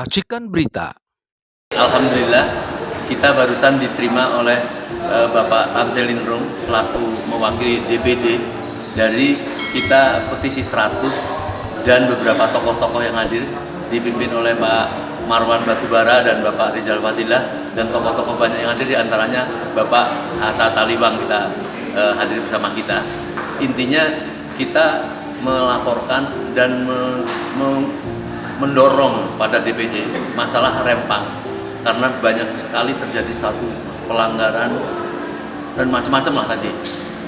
Racikan Berita. Alhamdulillah, kita barusan diterima oleh Bapak Tamselin Rum selaku mewakili DPD dari kita petisi 100 dan beberapa tokoh-tokoh yang hadir dipimpin oleh Pak Marwan Batubara dan Bapak Rizal Fadilah dan tokoh-tokoh banyak yang hadir, diantaranya Bapak Hatta Taliwang kita hadir bersama kita. Intinya kita melaporkan dan mendorong pada DPD masalah Rempang karena banyak sekali terjadi satu pelanggaran dan macam-macam lah tadi.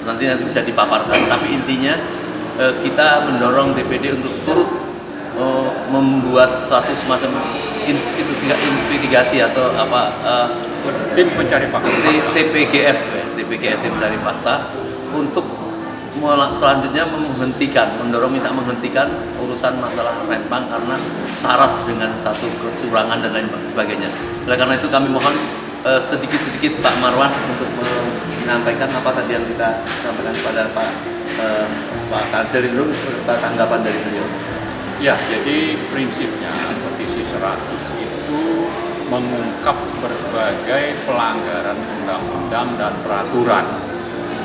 Nanti bisa dipaparkan, tapi intinya kita mendorong DPD untuk turut membuat suatu semacam investigasi atau tim pencari fakta, TPGF tim pencari fakta untuk selanjutnya mendorong minta menghentikan urusan masalah Rempang karena syarat dengan satu kecurangan dan lain sebagainya. Oleh karena itu kami mohon sedikit-sedikit Pak Marwan untuk menyampaikan apa tadi yang kita sampaikan kepada Pak Tamselin Rum serta tanggapan dari beliau. Ya, jadi prinsipnya petisi 100 itu mengungkap berbagai pelanggaran undang-undang dan peraturan.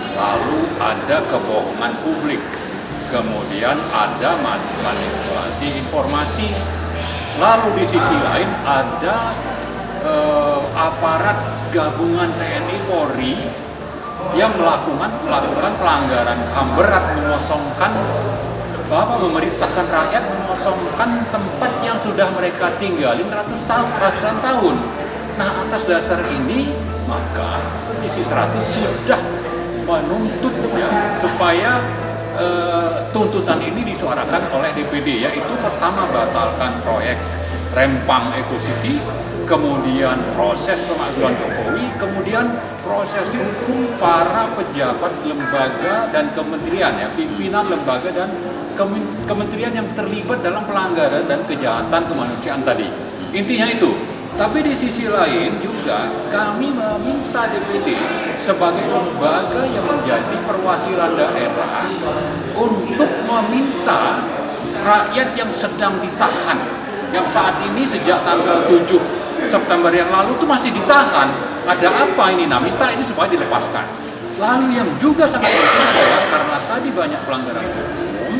Lalu ada kebohongan publik, kemudian ada manipulasi informasi, lalu di sisi lain ada aparat gabungan TNI Polri yang melakukan pelanggaran HAM berat, mengosongkan memerintahkan rakyat mengosongkan tempat yang sudah mereka tinggalin ratusan tahun. Nah, atas dasar ini maka petisi 100 sudah menuntut supaya tuntutan ini disuarakan oleh DPD, yaitu pertama batalkan proyek Rempang Eco City, kemudian proses pemakzulan Jokowi, kemudian proses hukum para pejabat lembaga dan kementerian, ya, pimpinan lembaga dan kementerian yang terlibat dalam pelanggaran dan kejahatan kemanusiaan tadi. Intinya itu. Tapi di sisi lain juga kami meminta DPD sebagai lembaga yang menjadi perwakilan daerah untuk meminta rakyat yang sedang ditahan, yang saat ini sejak tanggal 7 September yang lalu itu masih ditahan. Ada apa ini? Nah, minta ini supaya dilepaskan. Lalu yang juga sangat penting adalah karena tadi banyak pelanggaran hukum,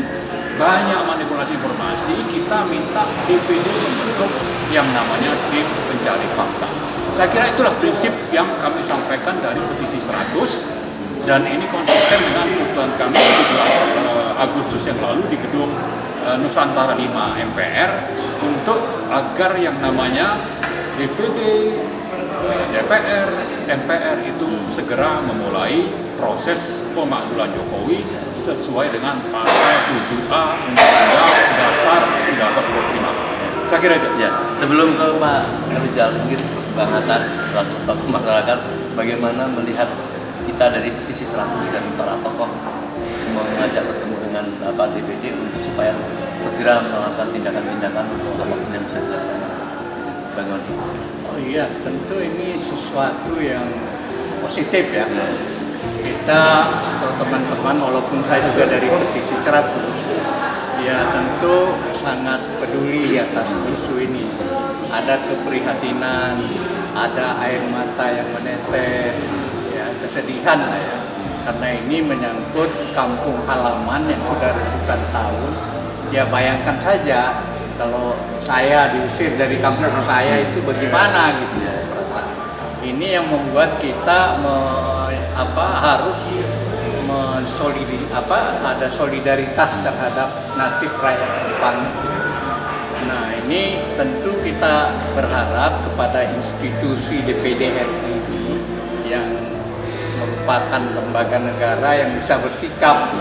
banyak manipulasi informasi, kita minta DPD membentuk yang namanya tim pencari fakta. Saya kira itulah prinsip yang kami sampaikan dari petisi 100 dan ini konsisten dengan tuntutan kami 17 Agustus yang lalu di gedung Nusantara 5 MPR untuk agar yang namanya DPD, DPR, MPR itu segera memulai proses pemakzulan Jokowi sesuai dengan pasal 7A Undang-Undang Dasar 1945. Saya kira itu. Ya, sebelum ke Pak Rizal, mungkin Bang Hatta selaku tokoh masyarakat, bagaimana melihat kita dari petisi 100 dan para tokoh mengajak bertemu dengan DPD untuk supaya segera melakukan tindakan-tindakan untuk apapun yang bisa dilakukan. Bagaimana? Oh iya, tentu ini sesuatu yang positif ya. Kita teman-teman, walaupun saya juga dari petisi 100, ya tentu sangat peduli atas isu ini. Ada keprihatinan, ada air mata yang menetes, ya kesedihan lah ya. Karena ini menyangkut kampung halaman yang sudah ratusan tahun. Ya bayangkan saja kalau saya diusir dari kampung saya itu bagaimana gitu ya. Ini yang membuat kita harus ada solidaritas terhadap nasib rakyat Rempang. Nah, ini tentu kita berharap kepada institusi DPD RI yang merupakan lembaga negara yang bisa bersikap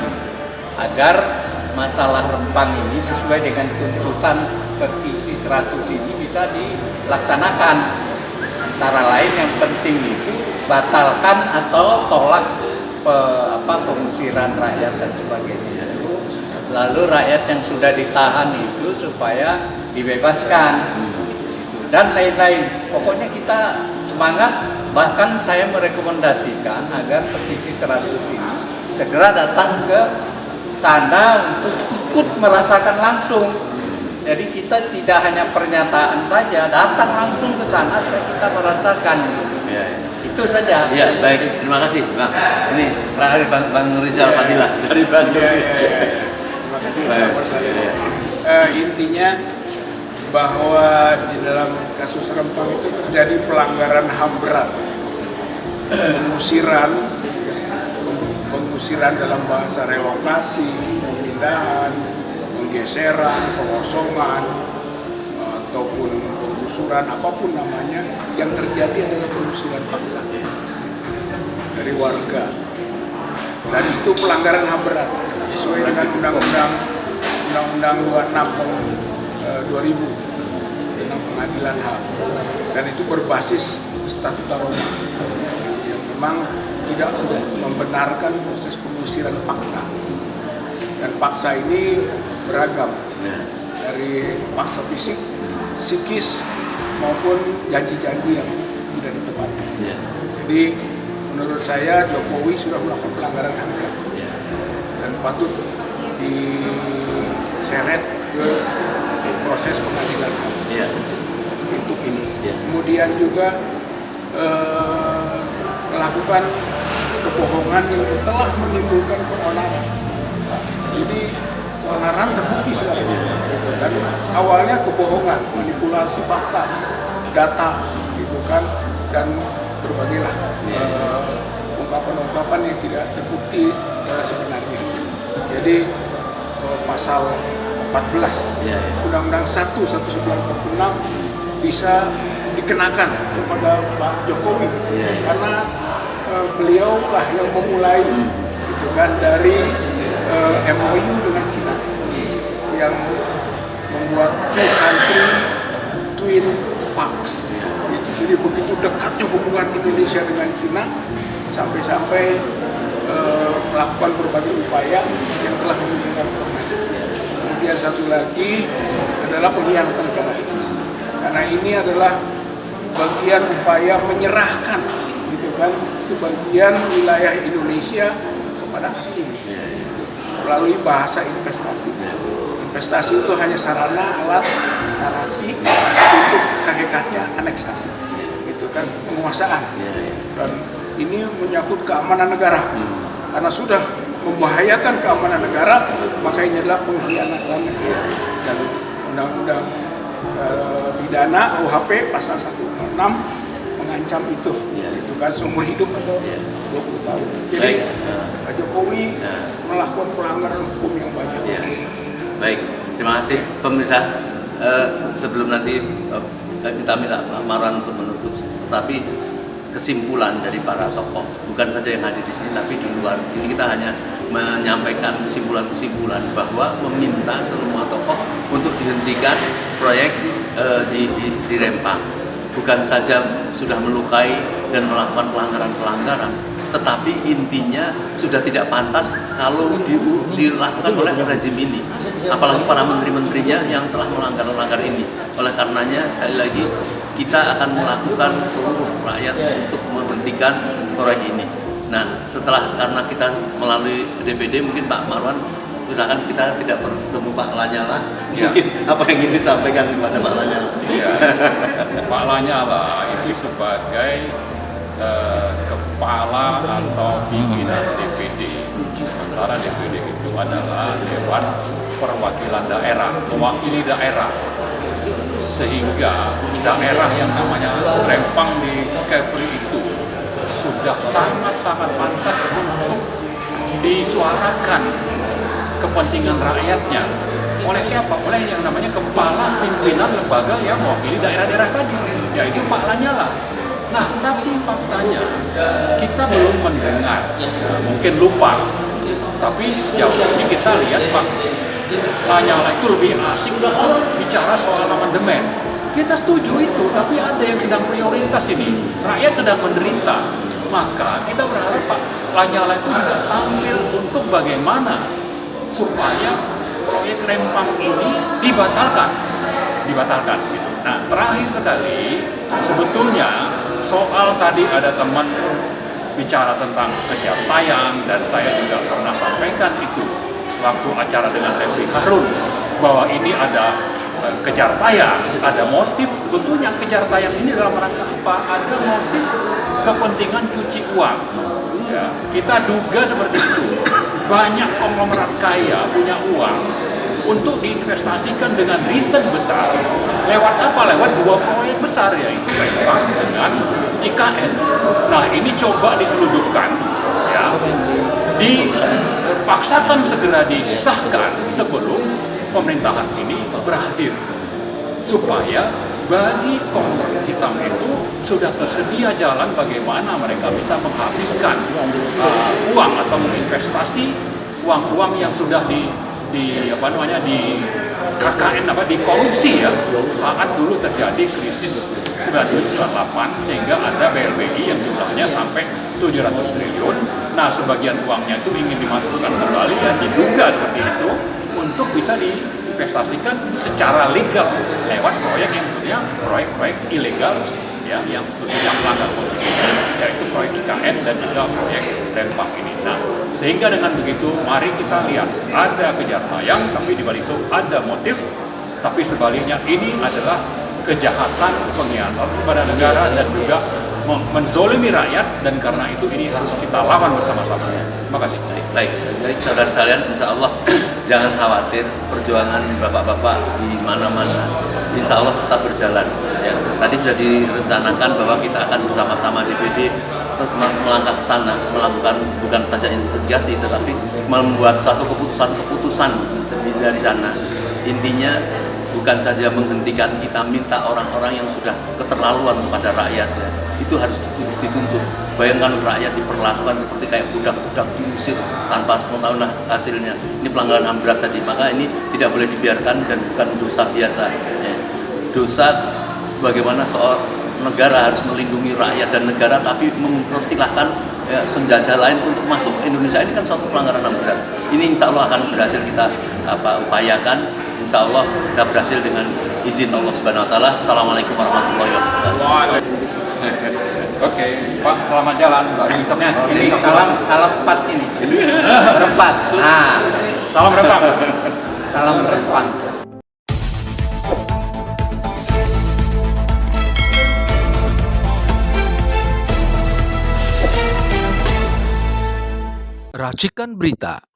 agar masalah Rempang ini sesuai dengan tuntutan petisi 100 ini bisa dilaksanakan. Antara lain yang penting itu batalkan atau tolak pengusiran rakyat dan sebagainya. Lalu rakyat yang sudah ditahan itu supaya dibebaskan dan lain-lain. Pokoknya kita semangat. Bahkan saya merekomendasikan agar petisi 100 ini segera datang ke sana untuk ikut merasakan langsung Jadi kita tidak hanya pernyataan saja, datang langsung ke sana supaya kita merasakan. Ya, ya. Itu saja. Ya, baik. Terima kasih, Bang. Ini terakhir Bang Rizal Fadila dari Bandung. Terima kasih Baik. Pak Saleh. Ya. Intinya bahwa di dalam kasus Rempang itu terjadi pelanggaran HAM berat, pengusiran dalam bahasa relokasi, pemindahan, penggeseran, pengosongan, ataupun penggusuran, apapun namanya, yang terjadi adalah pengusiran paksa dari warga. Dan itu pelanggaran HAM berat sesuai dengan Undang-Undang 26 tahun 2000 tentang pengadilan HAM, dan itu berbasis Statuta Roma yang memang tidak membenarkan proses pengusiran paksa. Dan paksa ini beragam, dari paksa fisik, psikis, maupun janji-janji yang tidak ditepati. Jadi menurut saya Jokowi sudah melakukan pelanggaran HAM berat dan patut diseret ke proses pengadilan HAM untuk ini. Kemudian juga melakukan kebohongan yang telah menimbulkan keonaran. Jadi keonaran terbukti sudah. Dan awalnya kebohongan, manipulasi fakta, data, gitu kan, dan berbagai lah ungkapan-ungkapan yang tidak terbukti sebenarnya. Jadi pasal 14 Undang-Undang 1/1946 bisa dikenakan kepada Pak Jokowi karena beliau lah yang memulai gitu kan, dari MOU dengan Cina yang membuat two country twin pact. Jadi begitu dekatnya hubungan Indonesia dengan Cina sampai-sampai melakukan berbagai upaya yang telah menunjukkan permen. Kemudian satu lagi adalah pengkhianatan negara, karena ini adalah bagian upaya menyerahkan gitu kan sebagian wilayah Indonesia kepada asing melalui bahasa investasi. Investasi itu hanya sarana, alat, narasi untuk hakikatnya aneksasi, itu kan penguasaan. Dan ini menyangkut keamanan negara. Karena sudah membahayakan keamanan negara, maka ini adalah pengkhianatan negara. Dan Undang-Undang pidana KUHP pasal 106 mengancam itu, itu kan seumur hidup atau 20 tahun. Jadi Pak Jokowi melakukan pelanggaran hukum yang banyak. Baik, terima kasih pemirsa. Sebelum nanti kita minta Marwan untuk menutup, tapi kesimpulan dari para tokoh, bukan saja yang hadir di sini, tapi di luar ini kita hanya menyampaikan kesimpulan-kesimpulan bahwa meminta semua tokoh untuk dihentikan proyek di Rempang. Bukan saja sudah melukai dan melakukan pelanggaran-pelanggaran, tetapi intinya sudah tidak pantas kalau dilakukan oleh rezim ini, apalagi para menteri-menterinya yang telah melanggar ini. Oleh karenanya sekali lagi kita akan melakukan seluruh rakyat untuk menghentikan proyek ini. Nah, karena kita melalui DPD, mungkin Pak Marwan, silakan, kita tidak bertemu Pak Lanyala. Mungkin apa yang ingin disampaikan kepada Pak Lanyala? Ya, Pak Lanyala itu sebagai kepala atau pimpinan DPD. Sementara DPD itu adalah Dewan Perwakilan Daerah, mewakili daerah. Sehingga daerah yang namanya Rempang di Kepri itu sudah sangat-sangat pantas untuk disuarakan kepentingan rakyatnya. Oleh siapa? Oleh yang namanya kepala pimpinan lembaga yang mewakili daerah-daerah tadi, yaitu Pak Lanyala. Nah, tapi faktanya kita belum mendengar, mungkin lupa, tapi sejauh ini kita lihat Pak Lanyala itu lebih asik untuk bicara soal amandemen. Kita setuju itu, tapi ada yang sedang prioritas ini. Rakyat sedang menderita. Maka kita berharap Pak Lanyala itu juga tampil untuk bagaimana supaya proyek Rempang ini dibatalkan gitu. Nah, terakhir sekali, sebetulnya soal tadi ada teman bicara tentang kejar tayang, dan saya juga pernah sampaikan itu waktu acara dengan Refli Harun, bahwa ini ada kejar tayang, ada motif sebetulnya kejar tayang ini dalam rangka apa? Ada motif kepentingan cuci uang. Ya, kita duga seperti itu. Banyak konglomerat kaya punya uang untuk diinvestasikan dengan return besar. Lewat apa? Lewat dua proyek besar, yaitu Rempang dengan IKN. Nah, ini coba diseludupkan, ya, dipaksakan segera disahkan sebelum pemerintahan ini berakhir, supaya bagi kontrak hitam itu sudah tersedia jalan bagaimana mereka bisa menghabiskan uang atau menginvestasi uang-uang yang sudah di KKN di korupsi ya, saat dulu terjadi krisis 1998 sehingga ada BLBI yang jumlahnya sampai 700 triliun. Nah, sebagian uangnya itu ingin dimasukkan kembali ya, diduga seperti itu untuk bisa diinvestasikan secara legal lewat proyek yang sebetulnya proyek-proyek ilegal ya, yang sebetulnya melanggar konstitusi, yaitu proyek IKN dan juga proyek Rempang ini. Nah, sehingga dengan begitu mari kita lihat ada kejar tayang, tapi di balik itu ada motif, tapi sebaliknya ini adalah kejahatan pengkhianatan kepada negara dan juga menzolimi rakyat, dan karena itu ini harus kita lawan bersama-sama. Terima kasih. Baik, saudara sekalian, insya Allah jangan khawatir, perjuangan bapak-bapak di mana-mana insya Allah tetap berjalan. Ya, tadi sudah direncanakan bahwa kita akan bersama-sama DPD melangkah ke sana, melakukan bukan saja investigasi, tetapi membuat suatu keputusan dari sana. Intinya bukan saja menghentikan, kita minta orang-orang yang sudah keterlaluan kepada rakyat ya, itu harus dituntut. Bayangkan rakyat diperlakukan seperti kayak budak-budak diusir tanpa pengetahuan hasilnya. Ini pelanggaran HAM berat tadi, maka ini tidak boleh dibiarkan dan bukan dosa biasa ya. Dosa bagaimana seorang negara harus melindungi rakyat dan negara, tapi mempersilahkan ya, senjata lain untuk masuk ke Indonesia, ini kan suatu pelanggaran HAM berat. Ini insya Allah akan berhasil kita upayakan. Insya Allah kita berhasil dengan izin Allah Subhanahu Wa Taala. Assalamualaikum warahmatullahi wabarakatuh. Oke, Pak, selamat jalan. Baru bisa Ini salam 4 ini. Rempat. Nah, salam Rempang. salam Rempang. Racikan Berita